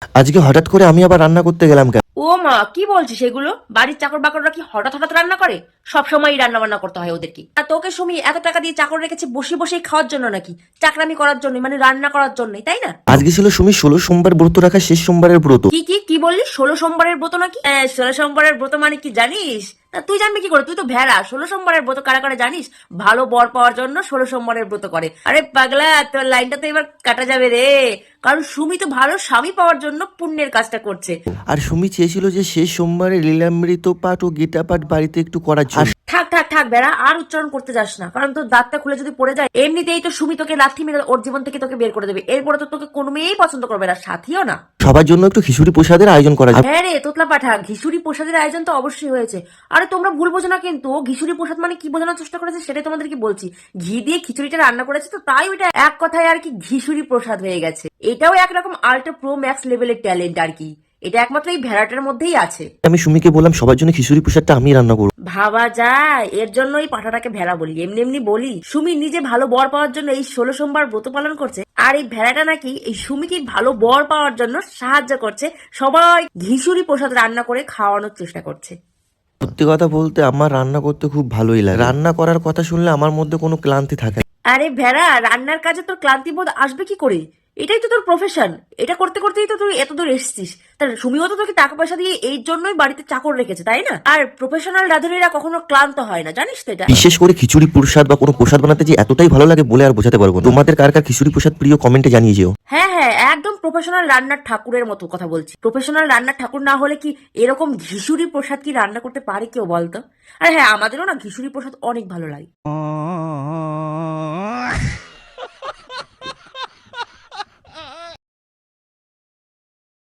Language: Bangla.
আজকে হঠাৎ করে আমি আবার রান্না করতে গেলাম কেন? ও মা, কি বলছিস এগুলো? বাড়ির চাকর বাকররা কি হঠাৎ হঠাৎ রান্না করে? সব সময় রান্না বান্না করতে হয় ওদেরকে। আর তোকে সুমি এত টাকা দিয়ে চাকর রেখেছে বসে বসেই খাওয়ার জন্য নাকি? চাকরামি করার জন্য, মানে রান্না করার জন্যই, তাই না? আজকে ছিল সুমি 16 সোমবার ব্রত রাখা শেষ সোমবারের ব্রত। কি কি কি বললি? 16 সোমবারের ব্রত নাকি? 16 সোমবারের ব্রত মানে কি জানিস? তা তুই জানবি কি করে? তুই তো ভেড়া। 16 সোমবারের ব্রত কারা করে জানিস? ভালো বর পাওয়ার জন্য 16 সোমবারের ব্রত করে। আরে পাগলা, তোর লাইনটা তো এবার কাটা যাবে রে। কারণ সুমি তো ভালো স্বামী পাওয়ার জন্য পুণ্যের কাজটা করছে। আর সুমি চেয়েছিল যে শেষ সোমবারে লীলামৃত পাঠ ও গীতা পাঠ বাড়িতে একটু করার জন্য। থাক থাক থাক বেড়া, আর উচ্চারণ করতে যাস না। কারণ তোর দাঁতটা খুলে যদি পড়ে যায়, এমনিতেই তো সুমি তোকে লাথি মেরে ওর জীবন থেকে তোকে বের করে দেবে। এরপরে তো তোকে কোনো মেয়েই পছন্দ করবে না, সাথীও না। সবার জন্য একটু খিচুড়ি প্রসাদের আয়োজন করা যায়। হ্যাঁ রে তোতলা পাঠা, ঘিসুরি প্রসাদের আয়োজন তো অবশ্যই হয়েছে। আরে তোমরা ভুল বোঝো না কিন্তু, ঘিসুরি প্রসাদ মানে কি বোঝানোর চেষ্টা করেছে সেটাই তোমাদেরকে বলছি। ঘি দিয়ে খিচুড়িটা রান্না করেছে, তো তাই ওইটা এক কথায় আর কি ঘিসুরি প্রসাদ হয়ে গেছে। এটাও একরকম আল্ট্রা প্রো ম্যাক্স লেভেলের ট্যালেন্ট আর কি। এটা একমাত্র এই ভেড়াটার মধ্যেই আছে। আমি সুমিকে বললাম সবার জন্য খিচুড়ি প্রসাদটা আমি রান্না করবো। ভাবা যায়, এর জন্যই পাঠাটাকে ভেড়া বলি। এমনি এমনি বলি। সুমি নিজে ভালো বর পাওয়ার জন্য এই 16 সোমবার ব্রত পালন করছে, আর এই ভেড়াটা নাকি এই সুমিকে ভালো বর পাওয়ার জন্য সাহায্য করছে। সবাই ঘিসুরি প্রসাদ রান্না করে খাওয়ানোর চেষ্টা করছে। সত্যি কথা বলতে আমার রান্না করতে খুব ভালোই লাগে। রান্না করার কথা শুনলে আমার মধ্যে কোনো ক্লান্তি থাকে না। আরে ভেড়া, রান্নার কাজে তোর ক্লান্তি বোধ আসবে কি করে? এটাই তো তোর প্রফেশন। এটা করতে করতেই তো তুই এত দূর এসেছিস। তার সুমিও তো তোকে টাকা পয়সা দিয়ে এই জন্যই বাড়িতে চাকর রেখেছে, তাই না? আর প্রফেশনাল রাঁধুনিরা কখনো ক্লান্ত হয় না, জানিস তো এটা? বিশেষ করে খিচুড়ি প্রসাদ বা কোনো প্রসাদ বানাতে যে এতটাই ভালো লাগে বলে আর বোঝাতে পারবো না। তোমাদের কার কার খিচুড়ি প্রসাদ প্রিয় কমেন্টে জানিয়ে যেও। হ্যাঁ হ্যাঁ, একদম প্রফেশনাল রান্নার ঠাকুরের মতো কথা বলছি। প্রফেশনাল রান্নার ঠাকুর না হলে কি এরকম ঘিসুরি প্রসাদ কি রান্না করতে পারে কেউ বলতো? আর হ্যাঁ, আমাদেরও না ঘিসুরি প্রসাদ অনেক ভালো লাগে।